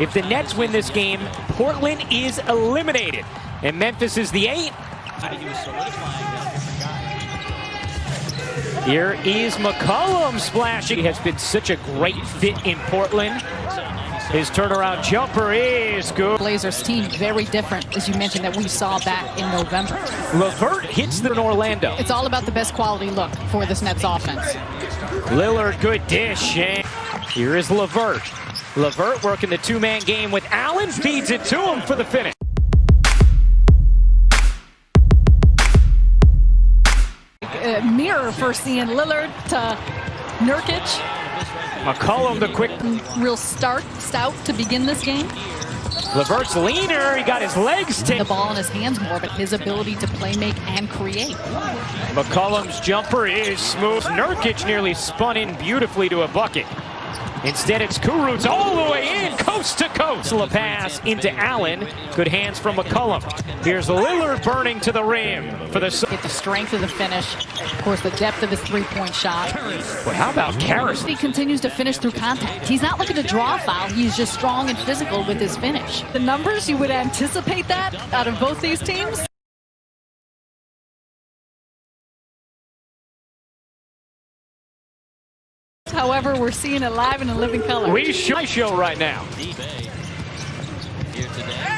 If the Nets win this game, Portland is eliminated. And Memphis is the 8. Here is McCollum splashing. He has been such a great fit in Portland. His turnaround jumper is good. Blazers team very different, as you mentioned, that we saw back in November. LeVert hits in Orlando. It's all about the best quality look for this Nets offense. Lillard, good dish. And here is LeVert. LeVert working the two-man game with Allen. Feeds it to him for the finish. Mirror for seeing Lillard to Nurkic. McCollum, the quick. Real stout to begin this game. LeVert's leaner. He got his legs The ball in his hands more, but his ability to play make and create. McCollum's jumper is smooth. Nurkic nearly spun in beautifully to a bucket. Instead, it's Kurucs all the way in, coast to coast. La pass into Allen. Good hands from McCollum. Here's Lillard burning to the rim for the. Get the strength of the finish. Of course, the depth of his three-point shot. But how about Karras? He continues to finish through contact. He's not looking to draw a foul. He's just strong and physical with his finish. The numbers, you would anticipate that out of both these teams. However, we're seeing it live and in living color. We show right now.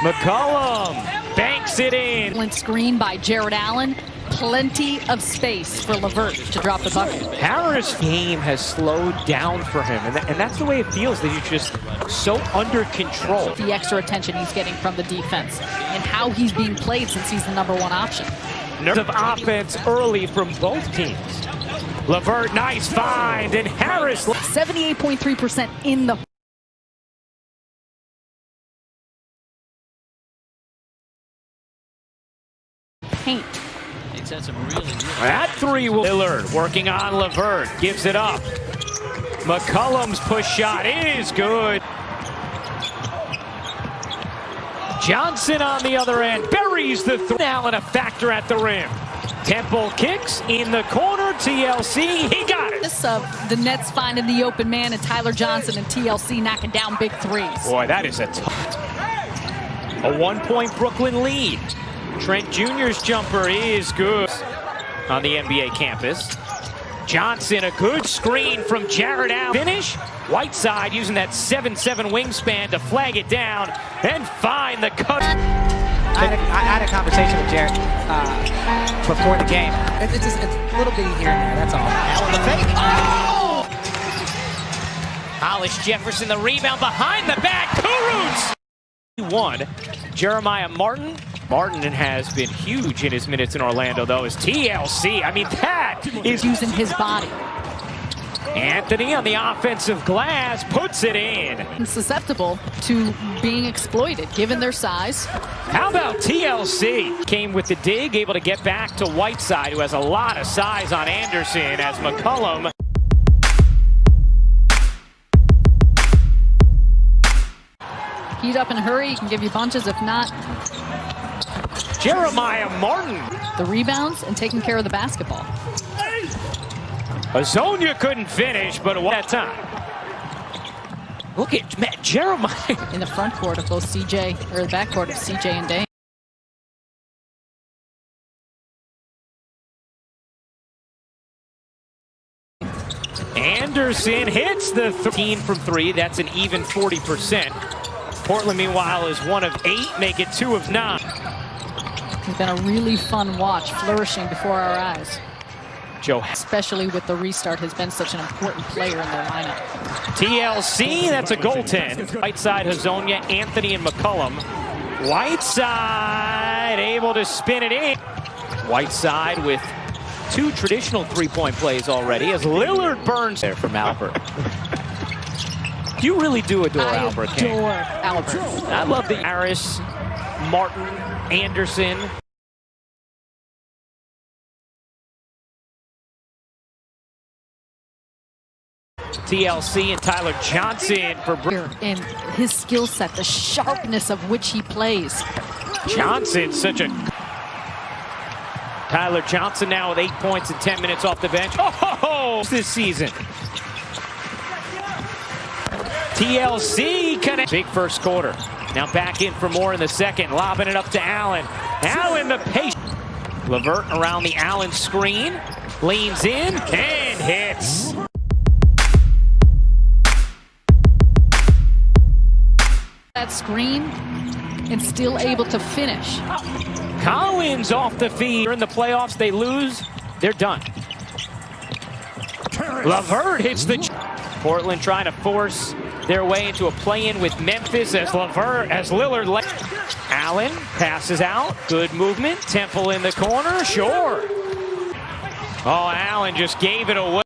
McCollum banks it in. Screen by Jared Allen. Plenty of space for LeVert to drop the bucket. Harris' game has slowed down for him, and that's the way it feels, that he's just so under control. The extra attention he's getting from the defense and how he's being played since he's the #1 option. Of offense early from both teams. LeVert, nice find, and Harris. 78.3% in the paint. That three will. Lillard working on LeVert, gives it up. McCollum's push shot is good. Johnson on the other end buries the three. Allen a factor at the rim. Temple kicks in the corner. TLC, he got it. This the Nets finding the open man, and Tyler Johnson and TLC knocking down big threes. Boy, that is a 1-point Brooklyn lead. Trent Jr.'s jumper is good on the NBA campus. Johnson, a good screen from Jared Allen. Finish. Whiteside using that 7'7" wingspan to flag it down and find the cut. I had a conversation with Jared before the game. It's just a little bit here and there, that's all. Allen the fake. Oh! Hollis Jefferson, the rebound behind the back. Kurucs! Jeremiah Martin. Martin has been huge in his minutes in Orlando, though, as TLC. I mean, that is using his body. Anthony on the offensive glass puts it in. And susceptible to being exploited, given their size. How about TLC? Came with the dig, able to get back to Whiteside, who has a lot of size on Anderson, as McCollum. Heat up and hurry, he can give you bunches, if not. Jeremiah Martin. The rebounds and taking care of the basketball. Hezonja couldn't finish, but at that time. Look at Jeremiah. In the front court of both CJ, or the back court of CJ and Dame. Anderson hits the 13 from 3. That's an even 40%. Portland, meanwhile, is 1 of 8, make it 2 of 9. It's been a really fun watch, flourishing before our eyes. Joe, especially with the restart, has been such an important player in their lineup. TLC, that's a goaltend. Whiteside, Hezonja, Anthony, and McCollum. Whiteside able to spin it in. Whiteside with 2 traditional three-point plays already, as Lillard burns there from Albert. You really do adore Albert. I adore Albert. I love the Harris, Martin, Anderson. TLC and Tyler Johnson for and his skill set, the sharpness of which he plays. Johnson, such a Tyler Johnson now with 8 points and 10 minutes off the bench. Oh, this season. TLC connect. Big first quarter. Now back in for more in the second. Lobbing it up to Allen. Allen the pace. LeVert around the Allen screen. Leans in and hits. That screen and still able to finish. Collins off the feed. In the playoffs, they lose. They're done. LeVert hits the... Portland trying to force their way into a play-in with Memphis as Lillard... Allen passes out. Good movement. Temple in the corner. Sure. Oh, Allen just gave it away.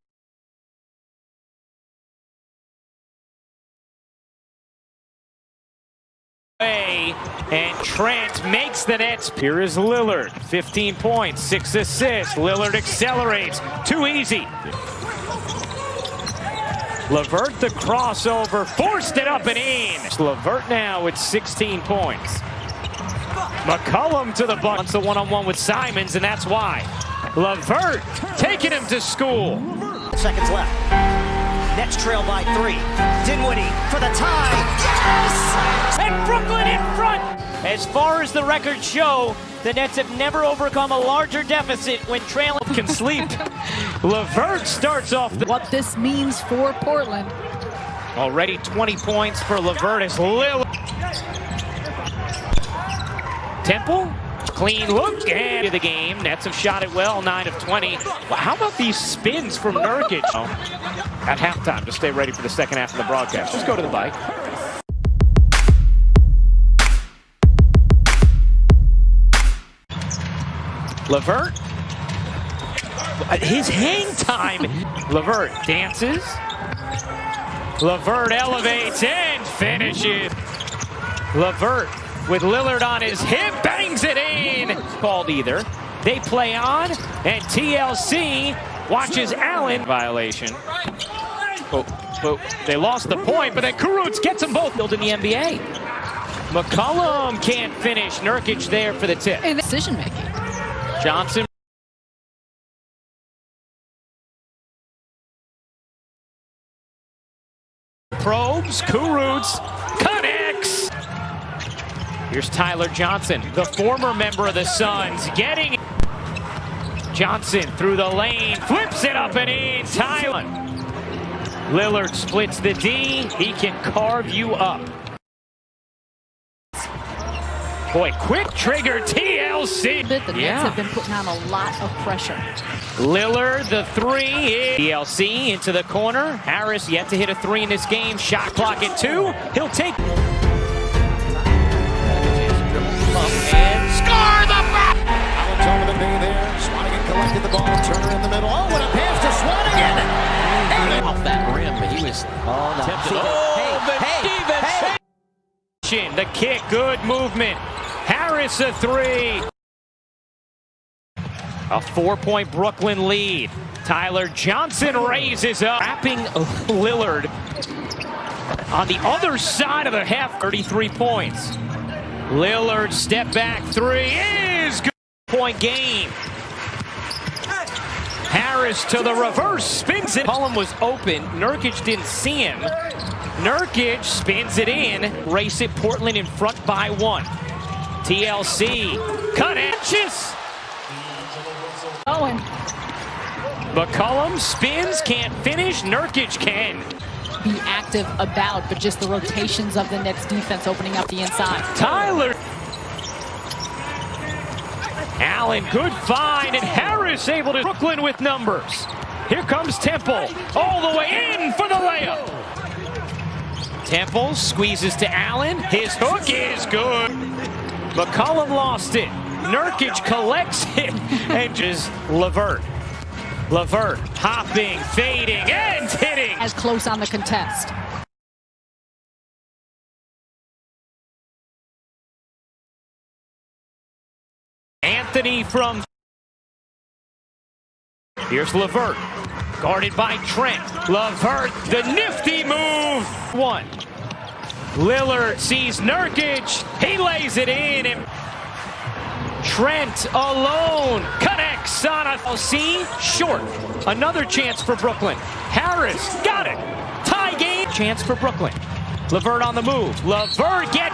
And Trent makes the Nets. Here is Lillard, 15 points, 6 assists. Lillard accelerates, too easy. LeVert the crossover, forced it up and in. LeVert now with 16 points. McCollum to the bucket. Wants a one-on-one with Simons, and that's why. LeVert taking him to school. Seconds left. Nets trail by 3. Dinwiddie for the tie. Yes! And Brooklyn in front. As far as the records show, the Nets have never overcome a larger deficit when trailing. Can sleep. LeVert starts off. What this means for Portland. Already 20 points for LeVert as Lillard. Temple. Clean look and the game. Nets have shot it well, 9 of 20. Well, how about these spins from Nurkic? At halftime to stay ready for the second half of the broadcast. Just go to the bike. LeVert. His hang time. LeVert dances. LeVert elevates and finishes. LeVert with Lillard on his hip, bangs it in. Called either. They play on, and TLC watches Allen. Violation. Oh, they lost the point, but then Kurucs gets them both. Built in the NBA. McCollum can't finish. Nurkic there for the tip. And decision making. Johnson. Probes, Kurucs, connects. Here's Tyler Johnson, the former member of the Suns, getting Johnson through the lane, flips it up and in. Tyler. Lillard splits the D. He can carve you up. Boy, quick trigger, TLC. The Nets have been putting on a lot of pressure. Lillard, the 3. TLC into the corner. Harris yet to hit a 3 in this game. Shot clock at 2. He'll take... And score the back! Allen's over the knee there. Swanigan collected the ball. Turner in the middle. Oh, what a pass to Swanigan! Off that rim, but he was tempted. Hey. The kick, good movement. Harris a 3. A 4-point Brooklyn lead. Tyler Johnson raises up. Wrapping Lillard on the other side of the half. 33 points. Lillard step back 3 is good. Point game. Harris to the reverse, spins it. Column was open. Nurkic didn't see him. Nurkic spins it in. Race it. Portland in front by 1. TLC. Cut inches. Owen. McCollum spins, can't finish. Nurkic can. Be active about, but just the rotations of the Nets defense opening up the inside. Tyler. Allen, good find, and Harris able to. Brooklyn with numbers. Here comes Temple, all the way in for the layup. Temple squeezes to Allen. His hook is good. McCollum lost it. Nurkic collects it, and just LeVert. LeVert hopping, fading, and hitting. As close on the contest. Anthony from... Here's LeVert, guarded by Trent. LeVert, the nifty move. 1. Lillard sees Nurkic. He lays it in. And Trent alone connects on a C short. Another chance for Brooklyn. Harris got it. Tie game. Chance for Brooklyn. LeVert on the move. LeVert gets